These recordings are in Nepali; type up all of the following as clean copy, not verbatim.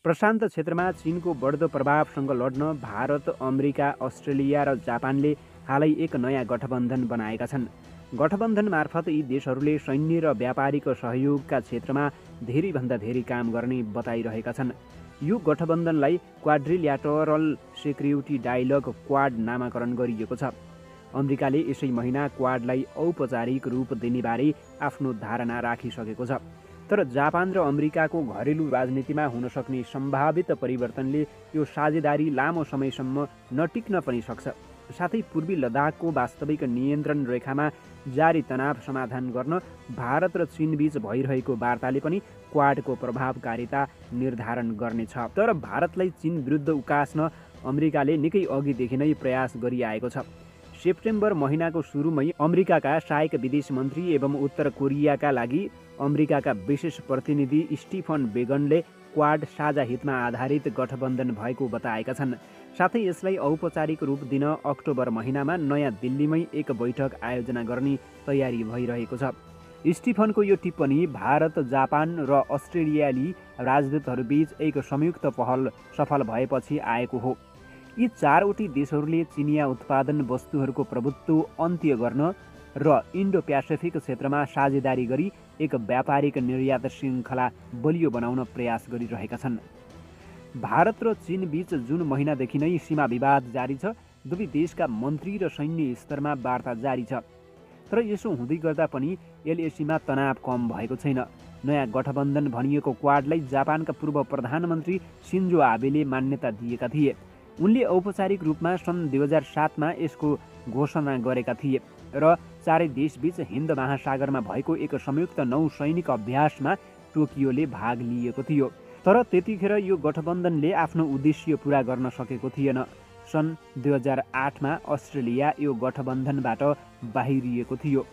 प्रशान्त क्षेत्रमा चीनको बढ्दो प्रभावसँग लड्न भारत, अमेरिका, अस्ट्रेलिया र जापानले हालै एक नयाँ गठबन्धन बनाएका छन्। गठबन्धन मार्फत यी देशहरूले सैन्य र व्यापारिक सहयोगका क्षेत्रमा धेरैभन्दा धेरै काम गर्ने बताइरहेका छन्। यो गठबन्धनलाई क्वाड्रिल्याटरल सेक्युरिटी डायलग क्वाड नामाकरण गरिएको छ। अमेरिकाले यसै महिना क्वाडलाई औपचारिक रूप दिनेबारे आफ्नो धारणा राखिसकेको छ। तर जापान र अमेरिकाको घरेलु राजनीतिमा हुन सक्ने सम्भावित परिवर्तनले यो साझेदारी लामो समयसम्म नटिक्न पनि सक्छ। साथै पूर्वी लद्दाखको वास्तविक नियन्त्रण रेखामा जारी तनाव समाधान गर्न भारत र चीनबीच भइरहेको वार्ताले पनि क्वाडको प्रभावकारिता निर्धारण गर्नेछ। तर भारतलाई चीन विरुद्ध उकास्न अमेरिकाले निकै अघिदेखि नै प्रयास गरिआएको छ। सेप्टेम्बर महिनाको सुरुमै अमेरिकाका सहायक विदेश मन्त्री एवं उत्तर कोरियाका लागि अमेरिकाका विशेष प्रतिनिधि स्टिफन बेगनले क्वाड साझा हितमा आधारित गठबन्धन भएको बताएका छन्। साथै यसलाई औपचारिक रूप दिन अक्टोबर महिनामा नयाँ दिल्लीमै एक बैठक आयोजना गर्ने तयारी भइरहेको छ। स्टिफनको यो टिप्पणी भारत, जापान र अस्ट्रेलियाली राजदूतहरूबीच एक संयुक्त पहल सफल भएपछि आएको हो। यी चारवटै देशहरूले चिनिया उत्पादन वस्तुहरूको प्रभुत्व अन्त्य गर्न र इन्डो प्यासिफिक क्षेत्रमा साझेदारी गरी एक व्यापारिक निर्यात श्रृङ्खला बलियो बनाउन प्रयास गरिरहेका छन्। भारत र चीन बीच जुन महिनादेखि नै सीमा विवाद जारी छ। दुवै देशका मन्त्री र सैन्य स्तरमा वार्ता जारी छ। तर यसो हुँदै गर्दा पनि एलएसीमा तनाव कम भएको छैन। नयाँ गठबन्धन भनिएको क्वाडलाई जापानका पूर्व प्रधानमन्त्री सिन्जो आबेले मान्यता दिएका थिए। उनले औपचारिक रूपमा सन् 2007मा यसको घोषणा गरेका थिए र चारै देशबीच हिन्द महासागरमा भएको एक संयुक्त नौसैनिक अभ्यासमा टोकियोले भाग लिएको थियो। तर त्यतिखेर यो गठबन्धनले आफ्नो उद्देश्य पुरा गर्न सकेको थिएन। सन् 2008मा अस्ट्रेलिया यो गठबन्धनबाट बाहिरिएको थियो।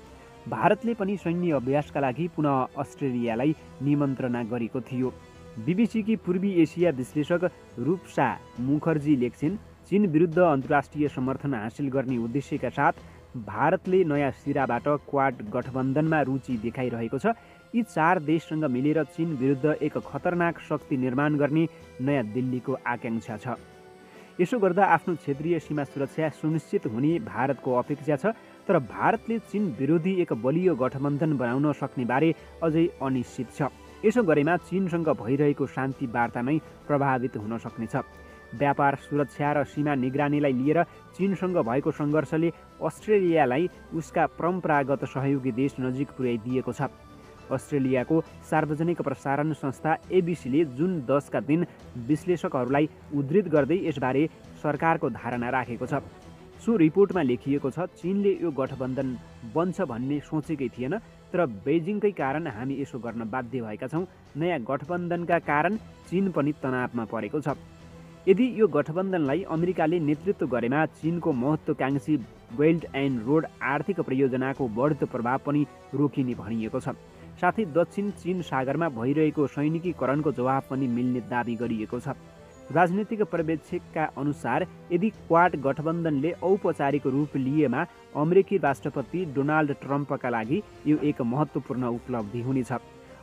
भारतले पनि सैन्य अभ्यासका लागि पुनः अस्ट्रेलियालाई निमन्त्रणा गरेको थियो। बीबीसीकी पूर्वी एसिया विश्लेषक रूपसा मुखर्जी लेख्छिन्, चीन विरुद्ध अन्तर्राष्ट्रिय समर्थन हासिल गर्ने उद्देश्यका साथ भारतले नयाँ सिराबाट क्वाड गठबन्धनमा रुचि देखाइरहेको छ। यी चार देशसँग मिलेर चीन विरुद्ध एक खतरनाक शक्ति निर्माण गर्ने नयाँ दिल्लीको आकांक्षा छ। यसो गर्दा आफ्नो क्षेत्रीय सीमा सुरक्षा सुनिश्चित हुने भारतको अपेक्षा छ। तर भारतले चीन विरोधी एक बलियो गठबन्धन बनाउन सक्ने बारे अझै अनिश्चित छ। यसो गरेमा चीनसँग भइरहेको शान्ति वार्ता नै प्रभावित हुन सक्नेछ। व्यापार, सुरक्षा र सीमा निगरानीलाई लिएर चीनसँग भएको सङ्घर्षले अस्ट्रेलियालाई उसका परम्परागत सहयोगी देश नजिक पुर्याइदिएको छ। अस्ट्रेलियाको सार्वजनिक प्रसारण संस्था एबीसीले जुन 10 का दिन विश्लेषकहरूलाई उद्धृत गर्दै यसबारे सरकारको धारणा राखेको छ। सो रिपोर्टमा लेखिएको छ, चीनले यो गठबन्धन बन्छ भन्ने सोचेकै थिएन, तर बेजिङकै कारण हामी यसो गर्न बाध्य भएका छौँ। नयाँ गठबन्धनका कारण चीन पनि तनावमा परेको छ। यदि यो गठबन्धनलाई अमेरिकाले नेतृत्व गरेमा चीनको महत्त्वकांक्षी बेल्ट एन्ड रोड आर्थिक परियोजनाको बढ्दो प्रभाव पनि रोकिने भनिएको छ। साथै दक्षिण चीन सागरमा भइरहेको सैनिकीकरणको जवाब पनि मिल्ने दाबी गरिएको छ। राजनीतिक पर्यवेक्षकका अनुसार यदि क्वाड गठबन्धनले औपचारिक रूप लिएमा अमेरिकी राष्ट्रपति डोनाल्ड ट्रम्पका लागि यो एक महत्त्वपूर्ण उपलब्धि हुनेछ।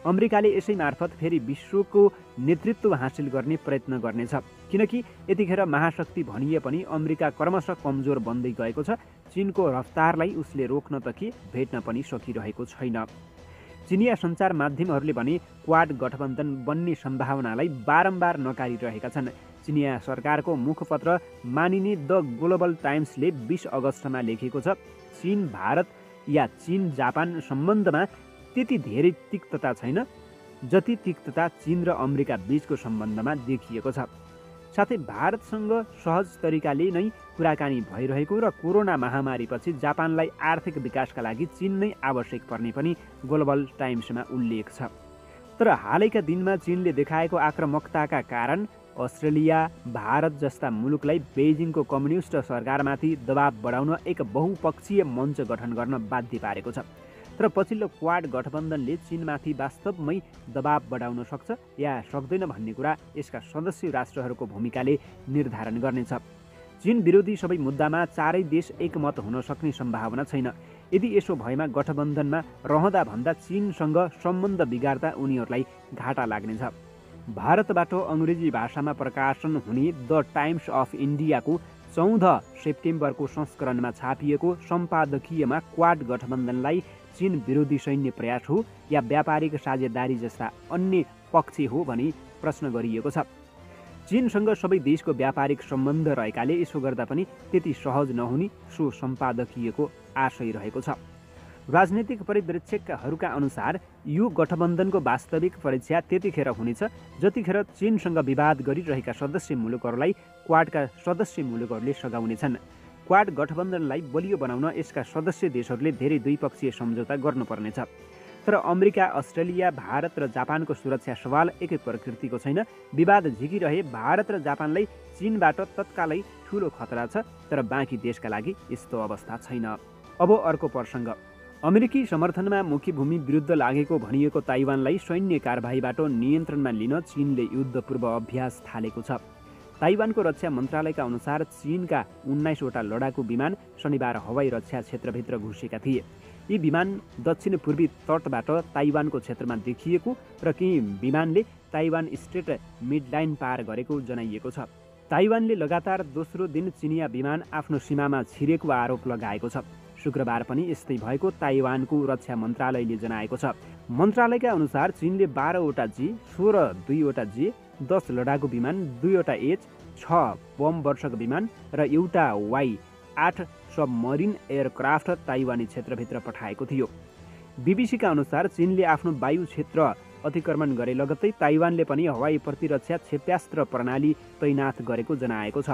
अमेरिकाले यसै मार्फत फेरि विश्वको नेतृत्व हासिल गर्ने प्रयत्न गर्नेछ, किनकि यतिखेर महाशक्ति भनिए पनि अमेरिका क्रमशः कमजोर बन्दै गएको छ। चीनको रफ्तारलाई उसले रोक्न त के भेट्न पनि सकिरहेको छैन। चिनिया सञ्चार माध्यमहरूले भने क्वाड गठबन्धन बन्ने सम्भावनालाई बारम्बार नकारिरहेका छन्। चिनिया सरकारको मुखपत्र मानिने द ग्लोबल टाइम्सले 20 अगस्तमा लेखेको छ, चीन भारत या चीन जापान सम्बन्धमा त्यति धेरै तिक्तता छैन जति तिक्तता चीन र अमेरिका बीचको सम्बन्धमा देखिएको छ। साथै भारतसँग सहज तरिकाले नै कुराकानी भइरहेको र कोरोना महामारीपछि जापानलाई आर्थिक विकासका लागि चीन नै आवश्यक पर्ने पनि ग्लोबल टाइम्समा उल्लेख छ। तर हालैका दिनमा चीनले देखाएको आक्रामकताका कारण अस्ट्रेलिया, भारत जस्ता मुलुकलाई बेजिङको कम्युनिस्ट सरकारमाथि दबाव बढाउन एक बहुपक्षीय मञ्च गठन गर्न बाध्य पारेको छ। तर पछिल्लो क्वाड गठबन्धनले चीनमाथि वास्तवमै दबाव बढाउन सक्छ या सक्दैन भन्ने कुरा यसका सदस्य राष्ट्रहरूको भूमिकाले निर्धारण गर्नेछ। चीन विरोधी सबै मुद्दामा चारै देश एकमत हुन सक्ने सम्भावना छैन। यदि यसो भएमा गठबन्धनमा रहँदा भन्दा चीनसँग सम्बन्ध बिगार्दा उनीहरूलाई घाटा लाग्नेछ। भारतबाट अङ्ग्रेजी भाषामा प्रकाशन हुने द टाइम्स अफ इन्डियाको 14 सेप्टेम्बरको संस्करणमा छापिएको सम्पादकीयमा क्वाड गठबन्धनलाई चीन विरोधी सैन्य प्रयास हो या व्यापारिक साझेदारी जस्ता अन्य पक्ष हो भनी प्रश्न गरिएको छ। चीनसँग सबै देशको व्यापारिक सम्बन्ध रहेकाले यसो गर्दा पनि त्यति सहज नहुने सो सम्पादकीयको आशय रहेको छ। राजनीतिक परिप्रेक्षकहरूका अनुसार यो गठबन्धनको वास्तविक परीक्षा त्यतिखेर हुनेछ जतिखेर चीनसँग विवाद गरिरहेका सदस्य मुलुकहरूलाई क्वाडका सदस्य मुलुकहरूले सघाउनेछन्। क्वाड गठबन्धनलाई बलियो बनाउन यसका सदस्य देशहरूले धेरै द्विपक्षीय सम्झौता गर्नुपर्नेछ। तर अमेरिका, अस्ट्रेलिया, भारत र जापानको सुरक्षा सवाल एकै प्रकृतिको छैन। विवाद झिकिरहे भारत र जापानलाई चीनबाट तत्कालै ठूलो खतरा छ, तर बाँकी देशका लागि यस्तो अवस्था छैन। अब अर्को प्रसङ्ग। अमेरिकी समर्थनमा मुख्य भूमि विरुद्ध लागेको भनिएको ताइवानलाई सैन्य कारबाहीबाट नियन्त्रणमा लिन चीनले युद्धपूर्व अभ्यास थालेको छ। ताइवानको रक्षा मन्त्रालयका अनुसार चीनका 19 वटा लडाकु विमान शनिबार हवाई रक्षा क्षेत्रभित्र घुसेका थिए। यी विमान दक्षिण पूर्वी तटबाट ताइवानको क्षेत्रमा देखिएको र केही विमानले ताइवान स्ट्रेट मिडलाइन पार गरेको जनाइएको छ। ताइवानले लगातार दोस्रो दिन चिनिया विमान आफ्नो सीमामा छिरेको आरोप लगाएको छ। शुक्रबार पनि यस्तै भएको ताइवानको रक्षा मन्त्रालयले जनाएको छ। मन्त्रालयका अनुसार चीनले 12 वटा जी, 16 2 वटा जी, 10 लडाकु विमान, 2 वटा एच 6 बम वर्षक विमान र एउटा Y-8 सबमरिन एयरक्राफ्ट ताइवानी क्षेत्रभित्र पठाएको थियो। बीबीसीका अनुसार चीनले आफ्नो वायु क्षेत्र अतिक्रमण गरे लगत्तै ताइवानले पनि हवाई प्रतिरक्षा क्षेप्यास्त्र प्रणाली तैनाथ गरेको जनाएको छ।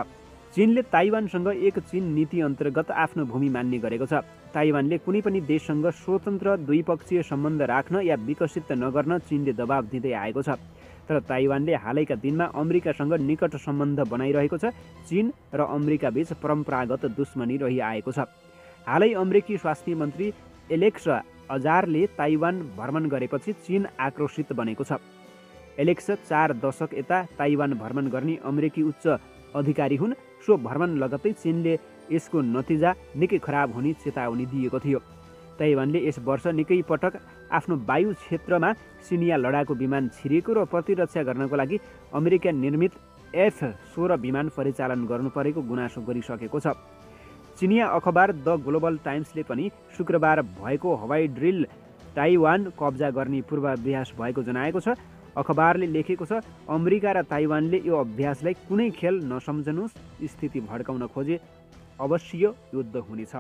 चीनले ताइवानसँग एक चीन नीति अन्तर्गत आफ्नो भूमि मान्ने गरेको छ। ताइवानले कुनै पनि देशसँग स्वतन्त्र द्विपक्षीय सम्बन्ध राख्न या विकसित नगर्न चीनले दबाब दिँदै आएको छ। तर ताइवानले हालैका दिनमा अमेरिकासँग निकट सम्बन्ध बनाइरहेको छ। चीन र अमेरिका बीच परम्परागत दुश्मनी रहिआएको छ। हालै अमेरिकी स्वास्थ्य मन्त्री एलेक्स अजारले ताइवान भ्रमण गरेपछि चीन आक्रोशित बनेको छ। एलेक्स 4 दशक यता ताइवान भ्रमण गर्ने अमेरिकी उच्च अधिकारी हुन्। सो भ्रमण लगत्तै चीनले यसको नतिजा निकै खराब हुने चेतावनी दिएको थियो। ताइवानले यस वर्ष निकै पटक आफ्नो वायु क्षेत्रमा चिनिया लडाकु विमान छिरेको र प्रतिरक्षा गर्नको लागि अमेरिका निर्मित F-16 विमान परिचालन गर्नु परेको गुनासो गरिसकेको छ। चिनिया अखबार द ग्लोबल टाइम्सले पनि शुक्रबार भएको हवाई ड्रिल ताइवान कब्जा गर्ने पूर्वाभ्यास भएको जनाएको छ। अखबारले लेखेको छ, अमेरिका र ताइवानले यो अभ्यासलाई कुनै खेल नसम्झनुस्, स्थिति भड्काउन खोजे अवश्य युद्ध हुनेछ।